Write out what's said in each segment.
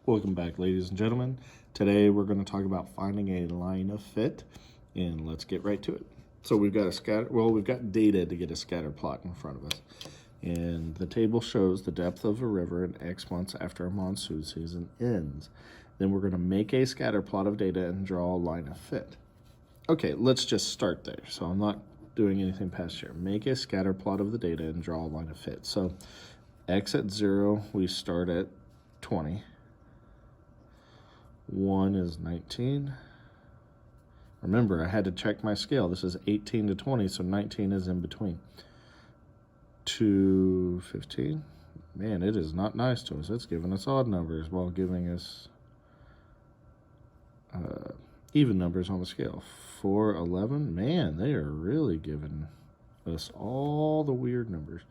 Welcome back, ladies and gentlemen. Today we're going to talk about finding a line of fit, and let's get right to it. So we've got we've got data to get a scatter plot in front of us. And the table shows the depth of a river in X months after a monsoon season ends. Then we're going to make a scatter plot of data and draw a line of fit. Okay, let's just start there. So I'm not doing anything past here. Make a scatter plot of the data and draw a line of fit. So X at 0, we start at 20. 1 is 19. Remember, I had to check my scale. This is 18 to 20, so 19 is in between. 2, 15. Man, it is not nice to us. It's giving us odd numbers while giving us even numbers on the scale. 4, 11. Man, they are really giving us all the weird numbers.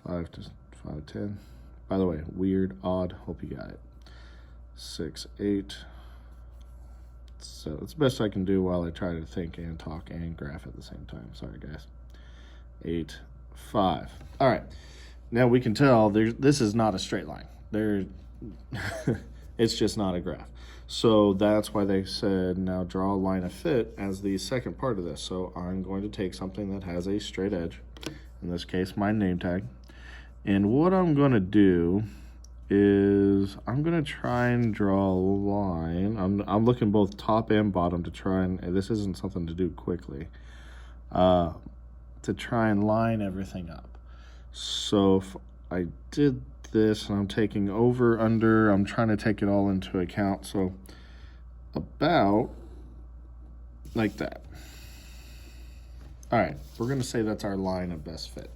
5 to 5, 10. By the way, weird, odd. Hope you got it. 6, 8. So it's the best I can do while I try to think and talk and graph at the same time. Sorry, guys. 8, 5. All right. Now we can tell this is not a straight line. It's just not a graph. So that's why they said now draw a line of fit as the second part of this. So I'm going to take something that has a straight edge, in this case my name tag, and what I'm going to do is I'm going to try and draw a line. I'm looking both top and bottom to try and this isn't something to do quickly, to try and line everything up. So if I did this and I'm taking over, under, I'm trying to take it all into account. So about like that. All right, we're going to say that's our line of best fit.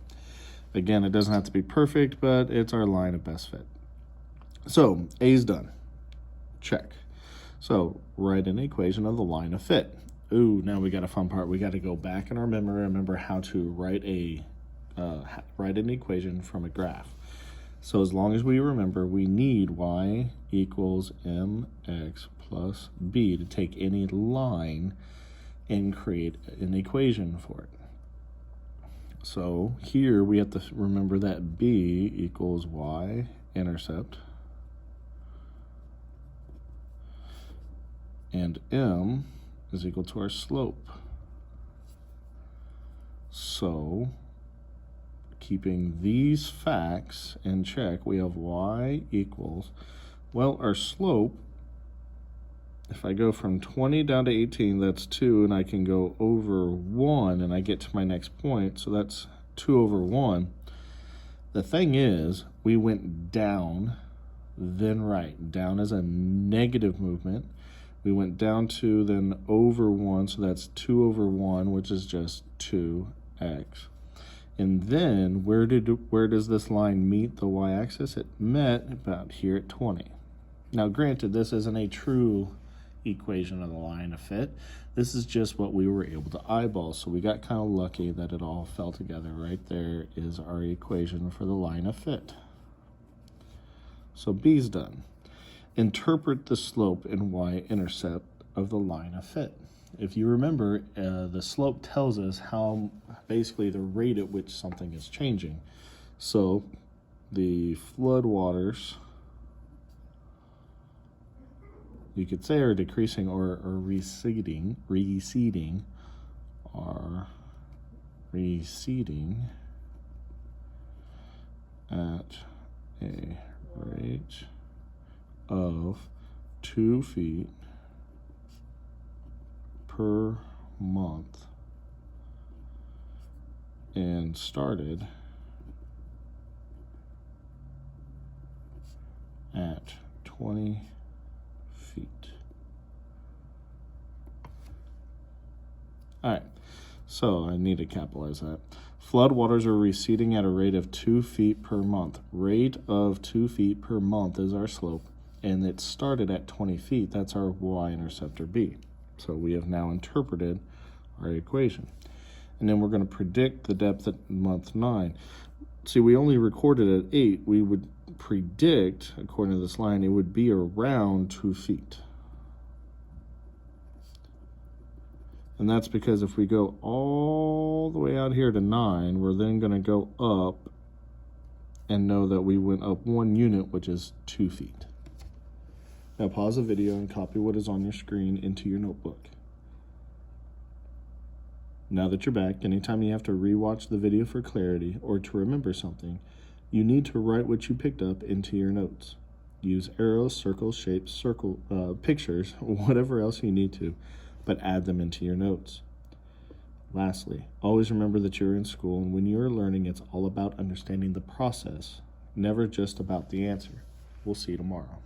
Again, it doesn't have to be perfect, but it's our line of best fit. So A's done. Check. So write an equation of the line of fit. Ooh, now we got a fun part. We got to go back in our memory, remember how to write an equation from a graph. So as long as we remember, we need y equals mx plus b to take any line and create an equation for it. So here we have to remember that b equals y intercept, and m is equal to our slope. So keeping these facts in check, we have y equals, well, our slope, if I go from 20 down to 18, that's 2, and I can go over 1, and I get to my next point, so that's 2 over 1. The thing is, we went down, then right. Down is a negative movement. We went down 2, then over 1, so that's 2 over 1, which is just 2x. And then where does this line meet the y-axis? It met about here at 20. Now, granted, this isn't a true equation of the line of fit. This is just what we were able to eyeball. So we got kind of lucky that it all fell together. Right there is our equation for the line of fit. So B's done. Interpret the slope and y-intercept of the line of fit. If you remember, the slope tells us how, basically the rate at which something is changing. So the flood waters, you could say, are decreasing or receding at a rate of 2 feet per month and started at 20 feet. All right, so I need to capitalize that. Flood waters are receding at a rate of 2 feet per month. Rate of 2 feet per month is our slope, and it started at 20 feet. That's our y-intercept, or b. So we have now interpreted our equation. And then we're going to predict the depth at month 9. See, we only recorded at 8. We would predict, according to this line, it would be around 2 feet. And that's because if we go all the way out here to 9, we're then going to go up and know that we went up 1 unit, which is 2 feet. Now pause the video and copy what is on your screen into your notebook. Now that you're back, anytime you have to rewatch the video for clarity or to remember something, you need to write what you picked up into your notes. Use arrows, circles, shapes, pictures, whatever else you need to, but add them into your notes. Lastly, always remember that you're in school, and when you're learning, it's all about understanding the process, never just about the answer. We'll see you tomorrow.